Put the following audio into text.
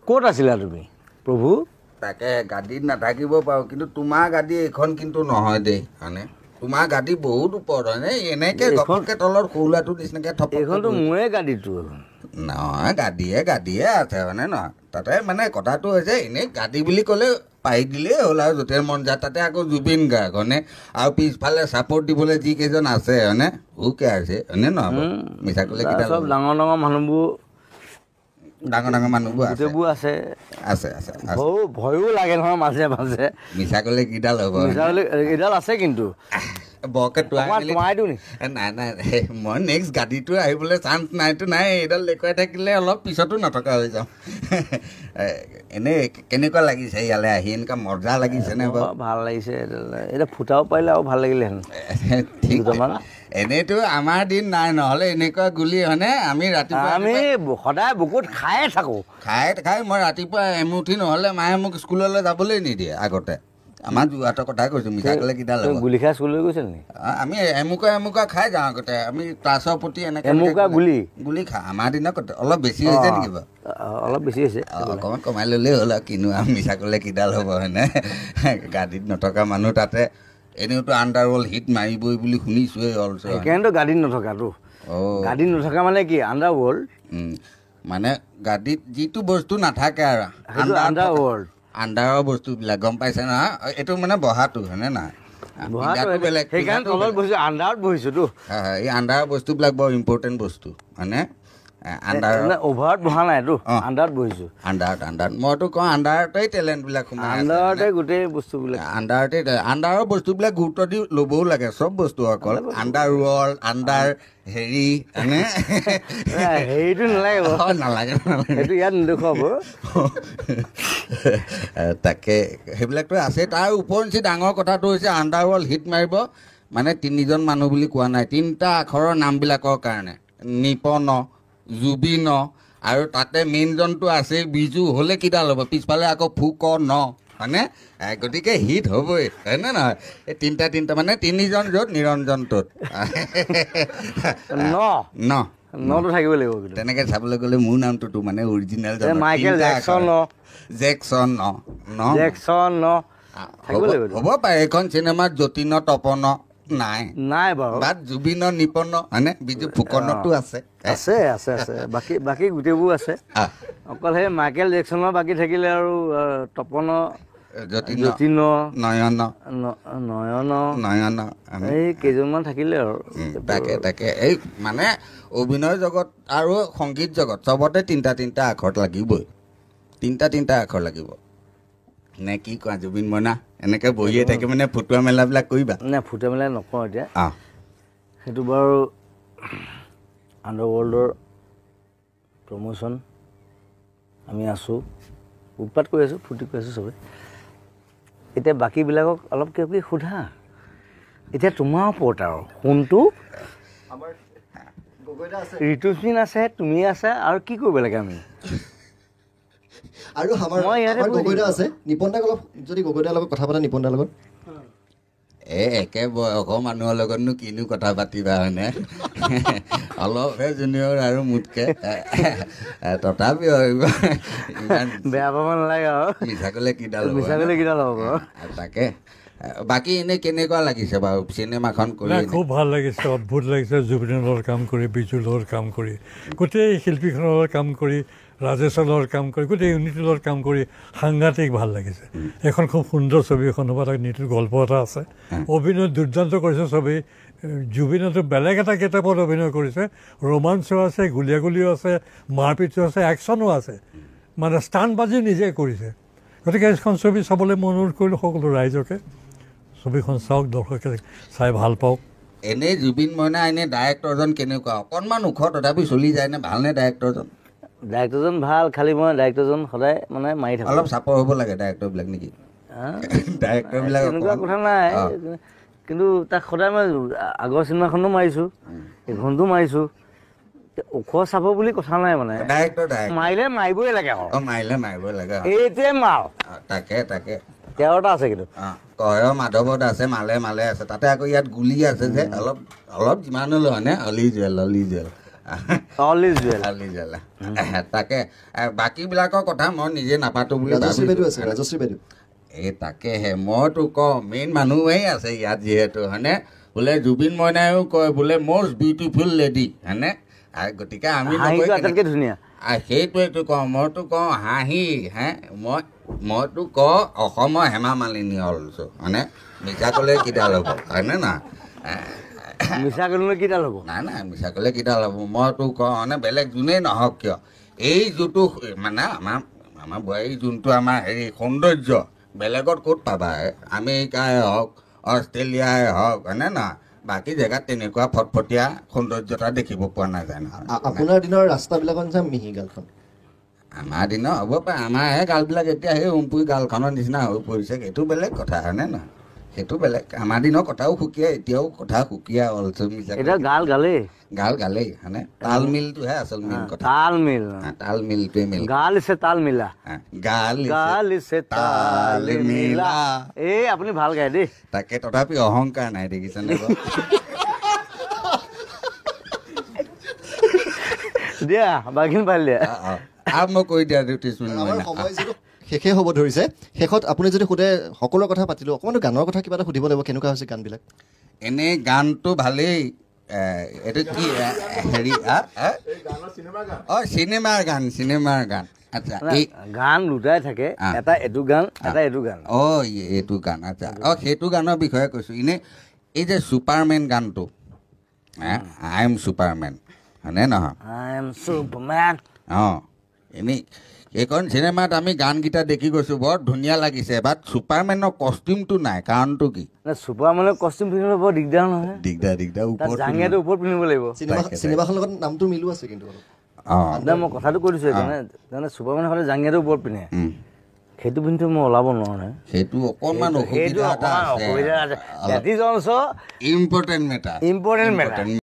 ক'ত আছিলা তুমি প্ৰভু? তাকে গাড়ীত নাথাকিব পাৰোঁ, কিন্তু তোমাৰ গাড়ী এইখন কিন্তু নহয় দেই। মানে তোমাৰ গাড়ী বহুত ওপৰত হয়নে? এনেকৈ ঘপককৈ তলত সৰুলাটো নিচিনাকৈ থপ। এইখনতো মোৰে গাড়ীটো। নহয়, গাড়ীয়ে আছে মানে নহয়। তাতে মানে কথাটো হৈছে এনেই গাড়ী বুলি ক'লে পাৰি দিলেই হ'ল আৰু য'তে মন যায়। তাতে আকৌ জুবিন গাৰ্গ হয়নে? আৰু পিছফালে ছাপৰ্ট দিবলৈ যিকেইজন আছে হয়নে? ওকে আছে হয়নে নহয়? মিছা ক'লে কেইটা চব ডাঙৰ ডাঙৰ মানুহবোৰ, ডাঙৰ মানুহবোৰ গোটেইবোৰ আছে। আছে ভয়ো লাগে নহয় মাজে মাজে। মিছা ক'লে কিডাল হ'ব? এইডাল আছে কিন্তু বৰকে তোমাই দিওঁ নি? নাই মই নেক্সট গাড়ীটো আহিবলৈ চান্স নাইতো নাই। এইডাল দেখুৱাই থাকিলে অলপ পিছতো নথকা হৈ যাওঁ। এনেই কেনেকুৱা লাগিছে ইয়ালৈ আহি? এনেকুৱা মজা লাগিছেনে বাৰু? ভাল লাগিছে। এতিয়া ফুটাব পাৰিলে আৰু ভাল লাগিলেহেঁতেন। ঠিক এনেইতো আমাৰ দিন নাই, নহ'লে এনেকুৱা গুলি হয়নে? আমি ৰাতিপুৱা সদায় বুকুত খায়ে থাকোঁ। খাই মই ৰাতিপুৱা এমুঠি নহ'লে মায়ে মোক স্কুললৈ যাবলৈ নিদিয়ে। আগতে আমাৰ যোৰহাটৰ কথা কৈছোঁ, মিছা ক'লে কিডাল হ'ব? গুলি খাই স্কুললৈ গৈছিল নি? আমি এমুকা খাই যাওঁ আগতে। আমি ক্লাছৰ প্ৰতি এনেকৈ গুলি খাওঁ। আমাৰ দিনত অলপ বেছি হৈছে নেকি বাৰু? অলপ বেছি হৈছে। অকণমান কমাই ল'লেই হ'ল আৰু কিনো আৰু মিছা ক'লে কিডাল হ'ব হয়নে? গাড়ীত নথকা মানুহ তাতে এনেওতো আণ্ডাৰৱৰ্ল্ড হিট মাৰিবই বুলি শুনিছোঁৱেই। সেইকাৰণেতো গাড়ীত নথকাটো। গাড়ীত নথকা মানে কি? আণ্ডাৰৱৰ্ল্ড মানে গাড়ীত যিটো বস্তু নাথাকে আৰু আণ্ডাৰৱৰ্ল্ড, আণ্ডাৰৰ বস্তুবিলাক গম পাইছে নহয়? এইটো মানে বহাটো হয়নে নাই? বেলেগ। সেইকাৰণে তলত বহিছোঁ, আণ্ডাৰত বহিছোঁতো। এই আণ্ডাৰৰ বস্তুবিলাক বৰ ইম্পৰ্টেণ্ট বস্তু মানে। অভাৰত বহা নাইতো, আণ্ডাৰত বহিছোঁ। আণ্ডাৰত মইতো কওঁ আণ্ডাৰতেই টেলেণ্টবিলাক সোমাই আছে। আণ্ডাৰতে গোটেই বস্তুবিলাক। আণ্ডাৰৰ বস্তুবিলাক গুৰুত্ব দি ল'বও লাগে। চব বস্তু অকল আণ্ডাৰৱৰ্ল্ড, আণ্ডাৰ হেৰি হয়নে? হেৰিটো নালাগে সেইটো ইয়াত নেদেখুৱাব। তাকে সেইবিলাকতো আছে। তাৰ ওপৰঞ্চি ডাঙৰ কথাটো হৈছে আণ্ডাৰৱৰ্ল্ড হিট মাৰিব মানে 3জন মানুহ বুলি কোৱা নাই, 3টা আখৰৰ নামবিলাকৰ কাৰণে। নিপন, জুবিন আৰু তাতে মেইনজনটো আছে বিজু। হ'লে কিডাল হ'ব? পিছফালে আকৌ ফুকন হয়নে? গতিকে হিট হ'বই হয়নে নহয়? এই তিনিটা মানে 3জন য'ত নিৰঞ্জন ত'ত নটো থাকিব লাগিব। তেনেকৈ চাবলৈ গ'লে মোৰ নামটোতো মানে অৰিজিনেল মাইকেল জেকচন হ'ব পাৰে। এইখন চিনেমাত যতীন তপন নাই বাৰু। বাট জুবিন নিপন হয়নে? বিজু ফুকনতো আছে। বাকী গোটেইবোৰ আছে। অকল সেই মাইকেল জেকচনৰ বাকী থাকিলে আৰু তপন, যতীন, নয়ন এই কেইজনমান থাকিলে আৰু। তাকে এই মানে অভিনয় জগত আৰু সংগীত জগত চবতে 3টা আখৰ লাগিবই। 3টা আখৰ লাগিব নে কি কোৱা জুবিন মইনা? এনেকৈ বহিয়ে থাকি মানে ফুটোৱা মেলাবিলাক কৰিবা? নাই, ফুটোৱা মেলা নকওঁ এতিয়া। সেইটো বাৰু আণ্ডাৰৱৰ্ল্ডৰ প্ৰমোশ্যন আমি আছোঁ, উৎপাত কৰি আছোঁ, ফূৰ্তি কৰি আছোঁ চবেই। এতিয়া বাকীবিলাকক অলপ কিবা কিবি সোধা। এতিয়া তোমাৰ ওপৰত আৰু কোনটো ঋতুস্মিন আছে, তুমি আছে, আৰু কি কৰিব লাগে আমি? আৰু গগৈদা আছে। নিপন দাক অলপ যদি গগৈদাৰ লগত কথা পাতা, নিপন দাৰ লগত একে বয়সৰ মানুহৰ লগতনো কিনো কথা পাতিবা হয়নে? অলপহে জুনিয়ৰ আৰু মোতকৈ তথাপিও বেয়া পাব নালাগে আৰু। মিছা ক'লে কিডাল হ'ব? তাকে বাকী এনেই কেনেকুৱা লাগিছে বাৰু চিনেমাখন কৰি? খুব ভাল লাগিছে, অদ্ভুত লাগিছে। জুবিনৰ লগত কাম কৰি, বিজুৰ লগত কাম কৰি, গোটেই শিল্পীখনৰ লগত কাম কৰি, ৰাজেশৰ লগত কাম কৰি, গোটেই ইউনিটিৰ লগত কাম কৰি সাংঘাতিক ভাল লাগিছে। এখন খুব সুন্দৰ ছবি এখন হ'ব। তাক নীতিৰ গল্প এটা আছে। অভিনয় দুৰ্দান্ত কৰিছে ছবি। জুবিনতো বেলেগ এটা কিতাপত অভিনয় কৰিছে। ৰোমাঞ্চো আছে, গুলীয়াগুলিও আছে, মাৰপিটো আছে, একশ্যনো আছে, মানে ষ্টাণ্টবাজি নিজে কৰিছে। গতিকে এইখন ছবি চাবলৈ মই অনুৰোধ কৰিলোঁ সকলো ৰাইজকে। ছবিখন চাওক, দৰ্শকে চাই ভাল পাওক। এনেই জুবিন মইনা এনেই ডাইৰেক্টৰজন কেনেকুৱা? অকণমান ওখ তথাপি চলি যায়নে? ভালনে ডাইৰেক্টৰজন? ডাইৰেক্টৰজন ভাল, খালি মই ডাইৰেক্টৰজন সদায় মানে মাৰি থাকোঁ। অলপ চাপৰ হ'ব লাগে ডাইৰেক্টৰবিলাক নেকি? ডাইৰেক্টৰবিলাক তেনেকুৱা কথা নাই, কিন্তু তাক সদায় মই আগৰ চিনেমাখনো মাৰিছোঁ, এইখনতো মাৰিছোঁ। ওখ চাব বুলি কথা নাই মানে। মাৰিলে মাৰিবই লাগে আৰু। মাৰিবই লাগে। এইটোৱে মাৰ। তাকে 13টা আছে কিন্তু। কয়ৰ মাধৱত আছে, মালে আছে। তাতে আকৌ ইয়াত গুলি আছে যে অলপ যিমান হ'লেও হয়নে? অলি জুৱেল অল ইজ ৱেল। আলি জ্বালা তাকে বাকীবিলাকৰ কথা মই নিজে নাপাতো বুলি ৰাজশ্ৰী বাইদেউ আছে, ভাবিছোঁ। ৰাজশ্ৰী বাইদেউ এই তাকেহে মইতো কওঁ মেইন মানুহেই আছে ইয়াত যিহেতু হয়নে বোলে জুবিন মইনায়ো কয় বোলে মষ্ট বিউটিফুল লেডি হয়নে গতিকে আমি হাঁহিটো আটাইতকৈ ধুনীয়া। সেইটোৱেতো কওঁ মইতো কওঁ হাঁহি মইতো কওঁ অসমৰ হেমা মালিনী অলছো হয়নে মিছা ক'লে কিডাল হ'ব হয়নে না মিছা ক'লে কিডাল হ'ব নাই মিছা ক'লে কিডাল হ'ব মইতো কওঁ মানে বেলেগ যোনেই নহওক কিয় এই যোনটো মানে আমাৰ বোৱাৰী যোনটো আমাৰ হেৰি সৌন্দৰ্য বেলেগত ক'ত পাবা আমেৰিকাই হওক অষ্ট্ৰেলিয়াই হওক হয়নে না বাকী জেগাত তেনেকুৱা ফটফটীয়া সৌন্দৰ্যতা দেখিব পোৱা নাযায় নহয় আপোনাৰ দিনৰ ৰাস্তাবিলাকত নিচিনা মিহি গালখন আমাৰ দিনৰ হ'ব পাৰে আমাৰহে গালবিলাক এতিয়া সেই উমপুৰি গালখনৰ নিচিনা হৈ পৰিছে সেইটো বেলেগ কথা হয়নে নহয় সেইটো বেলেগ আমাৰ দিনৰ কথাও সুকীয়া এতিয়াও কথা সুকীয়া অলছো মিছা এতিয়া গালেই গালেই হয়নে তাল মিলটোহে আচল মেইন কথা তাল মিল তাল মিলটোৱে মিল গাল ইছে তাল মিলা গাল ইছে তাল মিলা এই আপুনি ভাল গায় দেই তাকে তথাপি অহংকাৰ নাই দেখিছেনে দিয়া বাকীখিনি পালি দিয়া মই কৈ দিয়া 30 মিনিট আমাৰ সময় যিটো শেষেই হ'ব ধৰিছে শেষত আপুনি যদি সোধে সকলো কথা পাতিলোঁ অকণমান গানৰ কথা কিবা এটা সুধিব লাগিব কেনেকুৱা হৈছে গানবিলাক এনেই গানটো ভালেই এইটো কি হেৰি চিনেমাৰ গান আচ্ছা গান দুটাই থাকে এটা এইটো গান এটা এইটো গান এইটো গান আচ্ছা সেইটো গানৰ বিষয়ে কৈছোঁ এনেই এই যে ছুপাৰমেন গানটো আই এম ছুপাৰমেন হয়নে নহয় আই এম ছুপাৰমেন এনেই এইখন চিনেমাত আমি গানকেইটা দেখি গৈছোঁ বৰ ধুনীয়া লাগিছে বাট ছুপাৰমেনৰ কষ্টিউমটো নাই কাৰণটো কি ছুপাৰমেনৰ কষ্টিউম পিন্ধিবলৈ বৰ দিগদাৰ নহয় দিগদাৰ ওপৰত জাঙিয়াটো ওপৰত পিন্ধিব লাগিব চিনেমাখনৰ লগত নামটো মিলো আছে কিন্তু মই কথাটো কৈ দিছোঁ সেইকাৰণে ছুপাৰমেনৰ হ'লে জাঙিয়াটো ওপৰত পিন্ধে সেইটো পিন্ধি মই ওলাব নোৱাৰো নহয় সেইটো অকণমান অসুবিধা এটা আছে অসুবিধা আছে ইম্পৰ্টেণ্ট মেটাৰ